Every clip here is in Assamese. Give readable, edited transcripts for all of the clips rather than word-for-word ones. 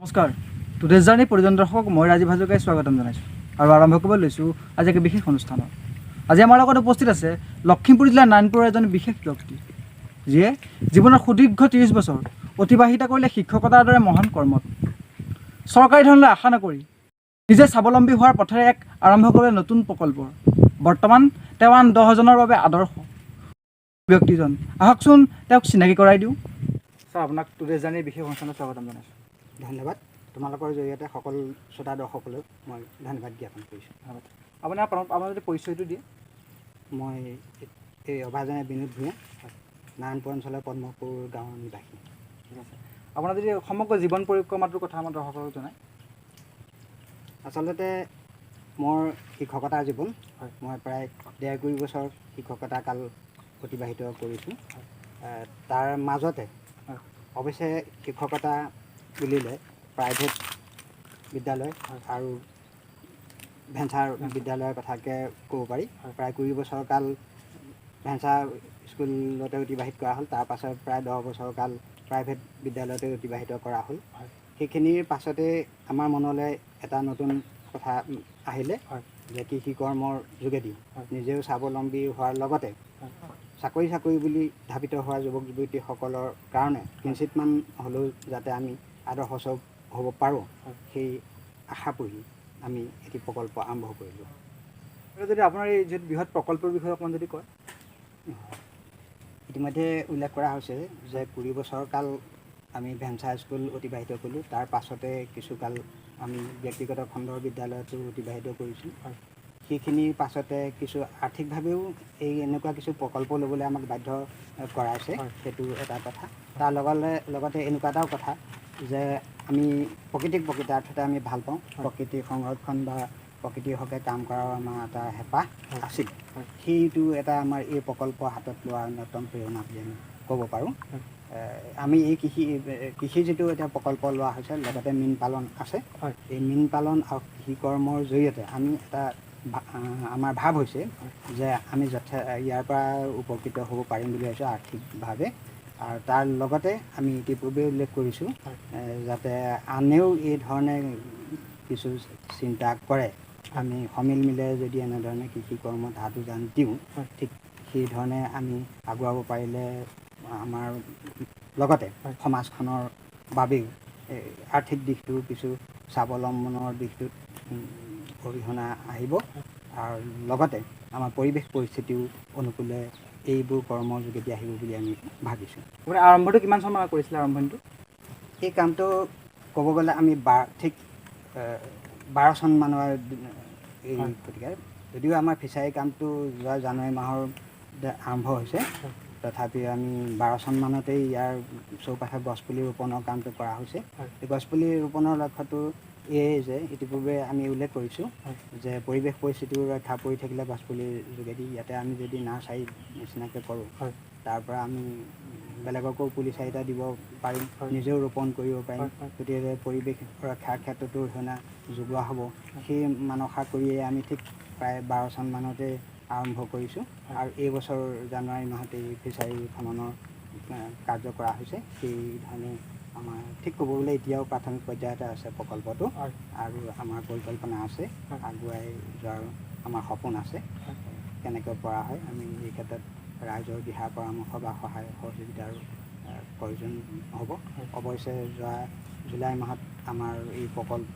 নমস্কাৰ, টুডেজ জাৰ্ণি পৰিদৰ্শক মই ৰাজীৱ হাজৰিকাই স্বাগতম জনাইছোঁ আৰু আৰম্ভ কৰিব লৈছোঁ আজি এক বিশেষ অনুষ্ঠানত। আজি আমাৰ লগত উপস্থিত আছে লখিমপুৰ জিলাৰ নাৰায়ণপুৰৰ এজন বিশেষ ব্যক্তি, যিয়ে জীৱনৰ সুদীৰ্ঘ 30 বছৰ অতিবাহিত কৰিলে শিক্ষকতাৰ দৰে মহান কৰ্মত। চৰকাৰী ধনলৈ আশা নকৰি নিজে স্বাৱলম্বী হোৱাৰ পথেৰে এক আৰম্ভ কৰিলে নতুন প্ৰকল্প। বৰ্তমান তেওঁ আন 10জনৰ বাবে আদৰ্শ ব্যক্তিজন। আহকচোন তেওঁক চিনাকি কৰাই দিওঁ। ছাৰ, আপোনাক টুডেজ জাৰ্ণিৰ বিশেষ অনুষ্ঠানত স্বাগতম জনাইছোঁ। ধন্যবাদ। তোমালোকৰ জৰিয়তে সকলো শ্ৰোতা দৰ্শকলৈ মই ধন্যবাদ জ্ঞাপন কৰিছোঁ। আপোনাৰ যদি পৰিচয়টো দিয়ে। মই এই অভাজনে বিনোদ ভূঞা, নাৰায়ণপুৰ অঞ্চলৰ পদ্মপুৰ গাঁৱৰ নিবাসী। ঠিক আছে, আপোনাৰ যদি সমগ্ৰ জীৱন পৰিক্ৰমাটোৰ কথা আমাৰ দৰ্শকক জনায়। আচলতে মোৰ শিক্ষকতাৰ জীৱন, হয়। মই প্ৰায় 1.5 বছৰ শিক্ষকতা কাল অতিবাহিত কৰিছোঁ। তাৰ মাজতে অৱশ্যে শিক্ষকতা বুলিলে প্ৰাইভেট বিদ্যালয় আৰু ভেঞ্চাৰ বিদ্যালয়ৰ কথাকে ক'ব পাৰি। প্ৰায় 20 বছৰ কাল ভেঞ্চাৰ স্কুলতে অতিবাহিত কৰা হ'ল। তাৰ পাছত প্ৰায় 10 বছৰ কাল প্ৰাইভেট বিদ্যালয়তে অতিবাহিত কৰা হ'ল। সেইখিনিৰ পাছতে আমাৰ মনলৈ এটা নতুন কথা আহিলে যে কৃষি কৰ্মৰ যোগেদি নিজেও স্বাৱলম্বী হোৱাৰ লগতে চাকৰি বুলি ধাবিত হোৱা যুৱক যুৱতীসকলৰ কাৰণে কিঞ্চিতমান হ'লেও যাতে আমি আদৰ্শ হ'ব পাৰোঁ, সেই আশা পুহি আমি এটি প্ৰকল্প আৰম্ভ কৰিলোঁ। যদি আপোনাৰ এই যিটো বৃহৎ প্ৰকল্পৰ বিষয়ে অকণমান যদি কয়। ইতিমধ্যে উল্লেখ কৰা হৈছে যে 20 বছৰ কাল আমি ভেঞ্চাৰ স্কুল অতিবাহিত কৰিলোঁ। তাৰ পাছতে কিছুকাল আমি ব্যক্তিগত খণ্ডৰ বিদ্যালয়তো অতিবাহিত কৰিছোঁ। সেইখিনিৰ পাছতে কিছু আৰ্থিকভাৱেও এনেকুৱা কিছু প্ৰকল্প ল'বলৈ আমাক বাধ্য কৰাইছে, সেইটো এটা কথা। তাৰ লগতে এনেকুৱা এটাও কথা যে আমি প্ৰকৃতাৰ্থতে আমি ভাল পাওঁ। প্ৰকৃতিৰ সংৰক্ষণ বা প্ৰকৃতিৰ হকে কাম কৰাৰ আমাৰ এটা হেঁপাহ আছিল। সেইটো এটা আমাৰ এই প্ৰকল্প হাতত লোৱাৰ অন্যতম প্ৰেৰণা বুলি আমি ক'ব পাৰোঁ। আমি এই কৃষি যিটো এতিয়া প্ৰকল্প লোৱা হৈছে, লগতে মীন পালন আছে। এই মীন পালন আৰু কৃষি কৰ্মৰ জৰিয়তে আমি এটা আমাৰ ভাৱ হৈছে যে আমি ইয়াৰ পৰা উপকৃত হ'ব পাৰিম বুলি ভাবিছোঁ আৰ্থিকভাৱে। আৰু তাৰ লগতে আমি ইতিপূৰ্বে উল্লেখ কৰিছোঁ যাতে আনেও এই ধৰণে কিছু চিন্তা কৰে, আমি সমিল মিলে যদি এনেধৰণে কৃষি কৰ্মত হাত উজান দিওঁ, ঠিক সেইধৰণে আমি আগুৱাব পাৰিলে আমাৰ লগতে সমাজখনৰ বাবেও আৰ্থিক দিশটো কিছু স্বাৱলম্বনৰ দিশটোত অৰিহণা আহিব। আৰু লগতে আমাৰ পৰিৱেশ পৰিস্থিতিও অনুকূলে এইবোৰ কৰ্মৰ যোগেদি আহিব বুলি আমি ভাবিছোঁ। আপুনি আৰম্ভটো কিমান চনত কৰিছিলে আৰম্ভণিটো? এই কামটো ক'ব গ'লে আমি ঠিক 12 চন মানৰ এই গতিকে যদিও আমাৰ ফিচাৰী কামটো যোৱা জানুৱাৰী মাহৰ আৰম্ভ হৈছে, তথাপিও আমি 12 চন মানতেই ইয়াৰ চৌপাশে গছপুলি ৰোপণৰ কামটো কৰা হৈছে। এই গছপুলি ৰোপণৰ লক্ষ্যটো এয়ে যে ইতিপূৰ্বে আমি উল্লেখ কৰিছোঁ যে পৰিৱেশ পৰিস্থিতিও ৰক্ষা পৰি থাকিলে গছপুলিৰ যোগেদি ইয়াতে আমি যদি নাৰ্চাৰী নিচিনাকৈ কৰোঁ, তাৰ পৰা আমি বেলেগকো পুলি চাৰিটা দিব পাৰিম, নিজেও ৰোপণ কৰিব পাৰিম। গতিকে পৰিৱেশ ৰক্ষাৰ ক্ষেত্ৰতো অৰিহণা যোগোৱা হ'ব। সেই মানসা কৰিয়ে আমি ঠিক প্ৰায় 12 চন মানতে আৰম্ভ কৰিছোঁ। আৰু এই বছৰ জানুৱাৰী মাহতে ফিচাৰী খননৰ কাৰ্য কৰা হৈছে। সেইধৰণে আমাৰ ঠিক ক'ব গ'লে এতিয়াও প্ৰাথমিক পৰ্যায়তে আছে প্ৰকল্পটো, আৰু আমাৰ পৰিকল্পনা আছে, আগুৱাই যোৱাৰ আমাৰ সপোন আছে। কেনেকৈ পৰা হয় আমি এই ক্ষেত্ৰত ৰাইজৰ দিহা পৰামৰ্শ বা সহায় সহযোগিতাৰ প্ৰয়োজন হ'ব। অৱশ্যে যোৱা জুলাই মাহত আমাৰ এই প্ৰকল্প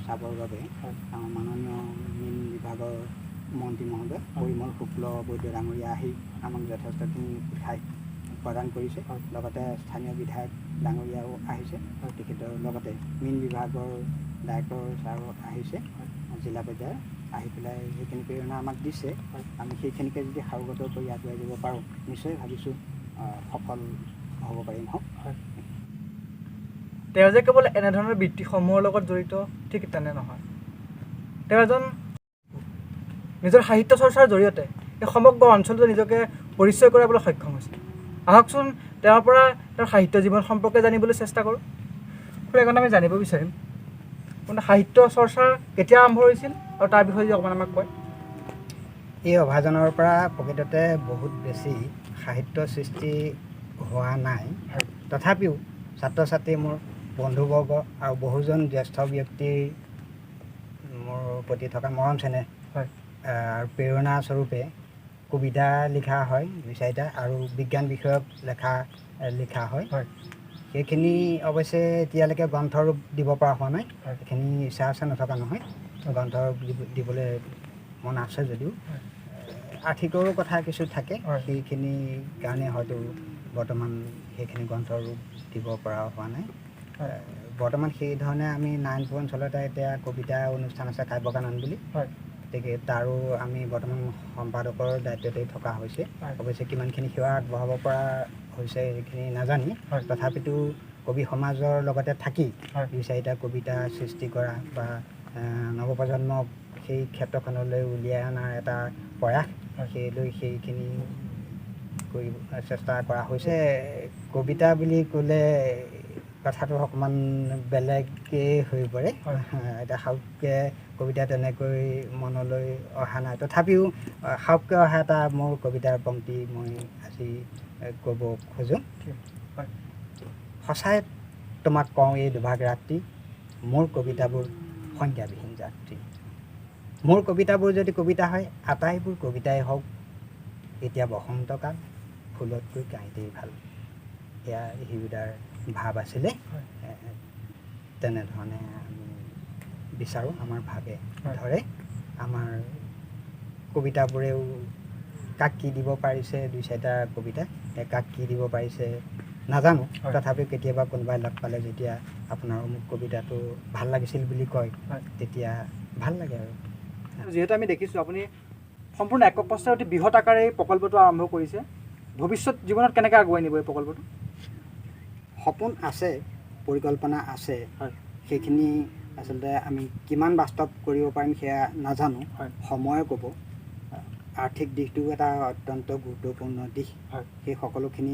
চাবৰ বাবে আমাৰ মাননীয় মীন বিভাগৰ মন্ত্ৰী মহোদয় পৰিমল শুক্ল বৈদ্য ডাঙৰীয়া আহি আমাক যথেষ্টখিনি উৎসাহ প্ৰদান কৰিছে। লগতে স্থানীয় বিধায়ক ডাঙৰীয়াও আহিছে, তেখেতৰ লগতে মীন বিভাগৰ ডাইৰেক্টৰ ছাৰো আহিছে, জিলা পৰ্যায়ৰ আহি পেলাই সেইখিনি প্ৰেৰণা আমাক দিছে। আমি সেইখিনিকে যদি সাৰোগত কৰি আগুৱাই যাব পাৰোঁ, নিশ্চয় ভাবিছোঁ সফল হ'ব পাৰিম। তেওঁ যে কেৱল এনেধৰণৰ বৃত্তিসমূহৰ লগত জড়িত, ঠিক তেনে নহয়। তেওঁ এজন নিজৰ সাহিত্য চৰ্চাৰ জৰিয়তে এই সমগ্ৰ অঞ্চলটোত নিজকে পৰিচয় কৰাবলৈ সক্ষম হৈছে। আহকচোন তেওঁৰ পৰা তেওঁৰ সাহিত্য জীৱন সম্পৰ্কে জানিবলৈ চেষ্টা কৰোঁ। সেইকাৰণে আমি জানিব বিচাৰিম আপোনাৰ সাহিত্য চৰ্চাৰ কেতিয়া আৰম্ভ হৈছিল আৰু তাৰ বিষয়ে যদি অকণমান আমাক কয়। এই অভাজনৰ পৰা প্ৰকৃততে বহুত বেছি সাহিত্য সৃষ্টি হোৱা নাই, তথাপিও ছাত্ৰ ছাত্ৰী মোৰ বন্ধুবৰ্গ আৰু বহুজন জ্যেষ্ঠ ব্যক্তিৰ মোৰ প্ৰতি থকা মৰম চেনেহ হয় আৰু প্ৰেৰণা স্বৰূপে কবিতা লিখা হয় 2-4টা আৰু বিজ্ঞান বিষয়ক লিখা হয়। হয় সেইখিনি অৱশ্যে এতিয়ালৈকে গ্ৰন্থৰূপ দিব পৰা হোৱা নাই। হয় সেইখিনি ইচ্ছা আছে নথকা নহয়, গ্ৰন্থৰূপ দিবলৈ মন আছে যদিও আৰ্থিকৰো কথা কিছু থাকে, হয় সেইখিনি কাৰণে হয়তো বৰ্তমান সেইখিনি গ্ৰন্থৰূপ দিব পৰা হোৱা নাই। হয় বৰ্তমান সেই ধৰণে আমি নাৰায়ণপুৰ অঞ্চলতে এতিয়া কবিতা অনুষ্ঠান আছে কাব্যকানন বুলি, হয় গতিকে তাৰো আমি বৰ্তমান সম্পাদকৰ দায়িত্বতেই থকা হৈছে। হয় অৱশ্যে কিমানখিনি সেৱা আগবঢ়াব পৰা হৈছে সেইখিনি নাজানি, হয় তথাপিতো কবি সমাজৰ লগতে থাকি হয় 2-4টা কবিতা সৃষ্টি কৰা বা নৱপ্ৰজন্মক সেই ক্ষেত্ৰখনলৈ উলিয়াই অনাৰ এটা প্ৰয়াস, সেইখিনি কৰিব চেষ্টা কৰা হৈছে। কবিতা বুলি ক'লে কথাটো অকণমান বেলেগেই হৈ পৰে। এতিয়া সাউকে কবিতা তেনেকৈ মনলৈ অহা নাই, তথাপিও সাউকে অহা এটা মোৰ কবিতাৰ পংক্তি মই আজি ক'ব খোজোঁ। সঁচাই তোমাক কওঁ এই দুভাগ ৰাতি, মোৰ কবিতাবোৰ সংজ্ঞাবিহীন যাত্ৰী। মোৰ কবিতাবোৰ যদি কবিতা হয় আটাইবোৰ কবিতাই হওক এতিয়া বসন্তকাল, ফুলতকৈ কাঁইতেই ভাল। এয়া হিৰুদাৰ ভাৱ আছিলে। তেনেধৰণে আমি বিচাৰোঁ আমাৰ ভাৱে ধৰে। আমাৰ কবিতাবোৰেও কাক কি দিব পাৰিছে 2-4টা কবিতা, কাক কি দিব পাৰিছে নাজানো, তথাপিও কেতিয়াবা কোনোবাই লগ পালে যেতিয়া আপোনাৰ অমুক কবিতাটো ভাল লাগিছিল বুলি কয় তেতিয়া ভাল লাগে আৰু। যিহেতু আমি দেখিছোঁ আপুনি সম্পূৰ্ণ একক প্ৰস্তাৱ অতি বৃহৎ আকাৰে এই প্ৰকল্পটো আৰম্ভ কৰিছে, ভৱিষ্যত জীৱনত কেনেকৈ আগুৱাই নিব এই প্ৰকল্পটো? সপোন আছে, পৰিকল্পনা আছে, সেইখিনি আচলতে আমি কিমান বাস্তৱ কৰিব পাৰিম সেয়া নাজানো, সময়ে ক'ব। আৰ্থিক দিশটো এটা অত্যন্ত গুৰুত্বপূৰ্ণ দিশ, সেই সকলোখিনি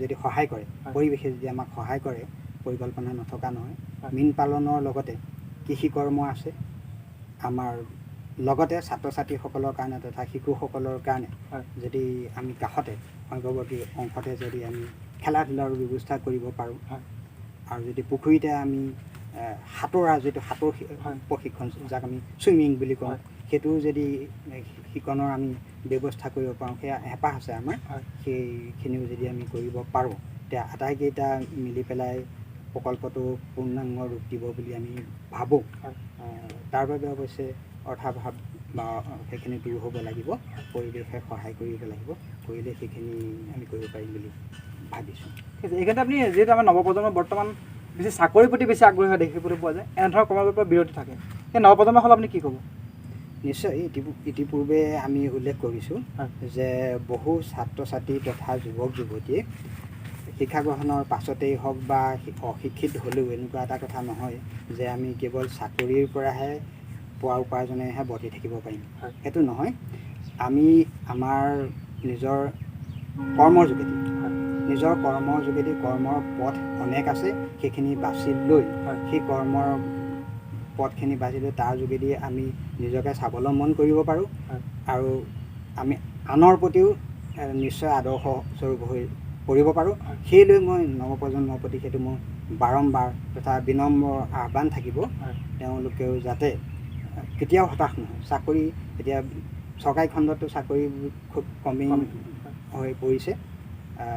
যদি সহায় কৰে, পৰিৱেশে যদি আমাক সহায় কৰে, পৰিকল্পনা নথকা নহয়। মীন পালনৰ লগতে কৃষি কৰ্ম আছে, আমাৰ লগতে ছাত্ৰ ছাত্ৰীসকলৰ কাৰণে তথা শিশুসকলৰ কাৰণে যদি আমি কাষতে সংঘৱৰ্তী অংশতে যদি আমি খেলা ধূলাৰ ব্যৱস্থা কৰিব পাৰোঁ, আৰু যদি পুখুৰীতে আমি সাঁতোৰা যিটো সাঁতোৰ প্ৰশিক্ষণ যাক আমি চুইমিং বুলি কওঁ, সেইটো যদি শিকনৰ আমি ব্যৱস্থা কৰিব পাৰোঁ, সেয়া হেঁপাহ আছে আমাৰ। সেইখিনিও যদি আমি কৰিব পাৰোঁ তেতিয়া আটাইকেইটা মিলি পেলাই প্ৰকল্পটো পূৰ্ণাংগ ৰূপ দিব বুলি আমি ভাবোঁ। তাৰ বাবে অৱশ্যে অৰ্থাভাৱ বা সেইখিনি দূৰ হ'ব লাগিব, পৰিৱেশে সহায় কৰিব লাগিব, কৰিলে সেইখিনি আমি কৰিব পাৰিম বুলি ভাবিছোঁ। এইক্ষেত্ৰত আপুনি যিহেতু আমাৰ নৱপ্ৰজন্ম বৰ্তমান বেছি চাকৰিৰ প্ৰতি বেছি আগ্ৰহী হোৱা দেখিবলৈ পোৱা যায়, এনেধৰণৰ কৰ্মৰ পৰা বিৰতি থাকে, সেই নৱপ্ৰজন্মৰ হ'লে আপুনি কি ক'ব? নিশ্চয় ইতিপূৰ্বে আমি উল্লেখ কৰিছোঁ যে বহু ছাত্ৰ ছাত্ৰী তথা যুৱক যুৱতীয়ে শিক্ষা গ্ৰহণৰ পাছতেই হওক বা অশিক্ষিত হ'লেও এনেকুৱা এটা কথা নহয় যে আমি কেৱল চাকৰিৰ পৰাহে পোৱা উপাৰ্জনেহে বৰ্তি থাকিব পাৰিম, সেইটো নহয়। আমি আমাৰ নিজৰ কৰ্মৰ যোগেদি কৰ্মৰ পথ অনেক আছে, সেইখিনি বাছি লৈ সেই কৰ্মৰ পথখিনি বাছি লৈ তাৰ যোগেদি আমি নিজকে স্বাৱলম্বন কৰিব পাৰোঁ, আৰু আমি আনৰ প্ৰতিও নিশ্চয় আদৰ্শ স্বৰূপ হৈ পৰিব পাৰোঁ। সেইলৈ মই নৱপ্ৰজন্মৰ প্ৰতি সেইটো মোৰ বাৰম্বাৰ তথা বিনম্ৰ আহ্বান থাকিব, তেওঁলোকেও যাতে কেতিয়াও হতাশ নহয়। চাকৰি এতিয়া চৰকাৰী খণ্ডতো চাকৰি খুব কমেই হৈ পৰিছে,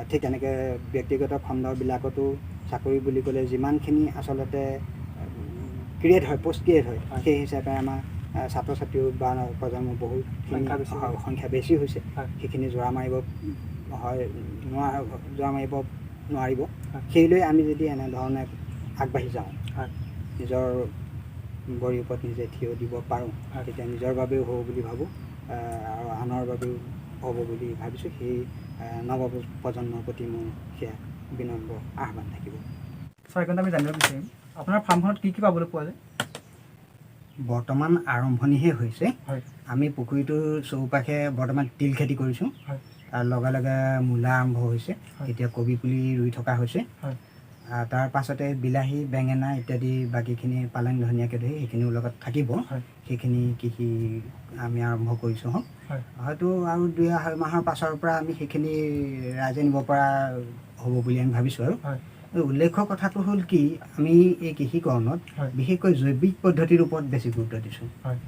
ঠিক তেনেকৈ ব্যক্তিগত খণ্ডবিলাকতো চাকৰি বুলি ক'লে যিমানখিনি আচলতে ক্ৰিয়েট হয়, পোষ্ট ক্ৰিয়েট হয়, সেই হিচাপে আমাৰ ছাত্ৰ ছাত্ৰীও বা প্ৰজন্মৰ বহুতখিনি সংখ্যা বেছি হৈছে, সেইখিনি জোৰা মাৰিব নোৱাৰিব। সেইলৈ আমি যদি এনেধৰণে আগবাঢ়ি যাওঁ, নিজৰ ভৰিৰ ওপৰত নিজে থিয় দিব পাৰোঁ, তেতিয়া নিজৰ বাবেও হ'ব বুলি ভাবোঁ আৰু আনৰ বাবেও হ'ব বুলি ভাবিছোঁ। সেই নৱপ্ৰজন্মৰ প্ৰতি মোৰ সেয়া বিনম্ৰ আহ্বান থাকিব। এইকণতে আমি জানিব বিচাৰিম আপোনাৰ ফাৰ্মখনত কি কি পাবলৈ পোৱা যায়? বৰ্তমান আৰম্ভণিহে হৈছে। আমি পুখুৰীটোৰ চৌপাশে বৰ্তমান তিল খেতি কৰিছোঁ, তাৰ লগে লগে মূলা আৰম্ভ হৈছে, এতিয়া কবি পুলি ৰুই থকা হৈছে, তাৰ পাছতে বিলাহী বেঙেনা ইত্যাদি বাকীখিনি পালেং ধুনীয়াকৈ ধৰি সেইখিনিও লগত থাকিব। সেইখিনি কৃষি আমি আৰম্ভ কৰিছোঁ, হয়তো আৰু 2-2.5 মাহৰ পাছৰ পৰা আমি সেইখিনি ৰাইজে নিব পৰা হ'ব বুলি আমি ভাবিছোঁ। আৰু উল্লেখ্য কথাটো হ'ল কি আমি এই কৃষিকৰণত হয়। বিশেষকৈ জৈৱিক পদ্ধতিৰ ওপৰত বেছি গুৰুত্ব দিছোঁ হয়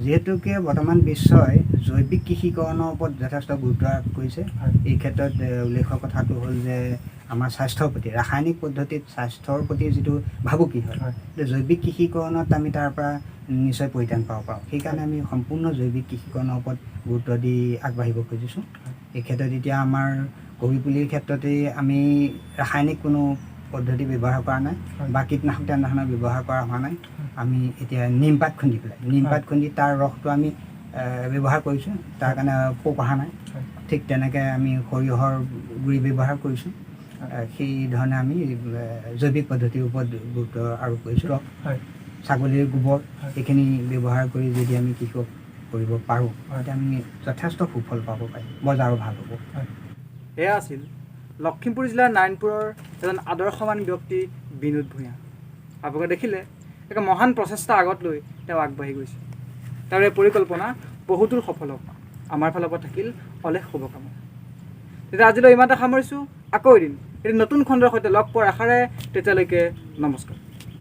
যিহেতুকে বৰ্তমান বিশ্বই জৈৱিক কৃষিকৰণৰ ওপৰত যথেষ্ট গুৰুত্ব আৰোপ কৰিছে হয়। এই ক্ষেত্ৰত উল্লেখ্য কথাটো হ'ল যে আমাৰ স্বাস্থ্যৰ প্ৰতি ৰাসায়নিক পদ্ধতিত স্বাস্থ্যৰ প্ৰতি যিটো ভাবুকি হয় হয়। জৈৱিক কৃষিকৰণত আমি তাৰ পৰা নিশ্চয় পৰিত্ৰাণ পাব পাৰোঁ সেইকাৰণে আমি সম্পূৰ্ণ জৈৱিক কৃষিকৰণৰ ওপৰত গুৰুত্ব দি আগবাঢ়িব খুজিছোঁ এই ক্ষেত্ৰত এতিয়া আমাৰ কবি পুলিৰ ক্ষেত্ৰতেই আমি ৰাসায়নিক কোনো পদ্ধতি ব্যৱহাৰ কৰা নাই হয়। বা কীটনাশক তেনেধৰণৰ ব্যৱহাৰ কৰা হোৱা নাই আমি এতিয়া নিমপাত খুন্দি পেলাই নিমপাত খুন্দি তাৰ ৰসটো আমি ব্যৱহাৰ কৰিছোঁ তাৰ কাৰণে পোক অহা নাই হয়। ঠিক তেনেকৈ আমি সৰিয়হৰ গুড়ি ব্যৱহাৰ কৰিছোঁ সেই ধৰণে আমি জৈৱিক পদ্ধতিৰ ওপৰত গুৰুত্ব আৰোপ কৰিছোঁ হয়। ছাগলীৰ গোবৰ হয়। এইখিনি ব্যৱহাৰ কৰি যদি আমি কৃষক কৰিব পাৰোঁ হয়। তেতিয়া আমি যথেষ্ট সুফল পাব পাৰিম বজাৰো ভাল হ'ব এয়া আছিল লখিমপুৰ জিলাৰ নাৰায়ণপুৰৰ এজন আদৰ্শৱান ব্যক্তি বিনোদ ভূঞা আপোনালোকে দেখিলে এক মহান প্ৰচেষ্টা আগত লৈ তেওঁ আগবাঢ়ি গৈছে তেওঁৰ এই পৰিকল্পনা বহুদূৰ সফল হওক আমাৰ ফালৰ পৰা থাকিল অলেখ শুভকামনা তেতিয়া আজিলৈ ইমানতে সামৰিছোঁ আকৌ এদিন নতুন খণ্ডৰ সৈতে লগ পোৱাৰ আশাৰে তেতিয়ালৈকে নমস্কাৰ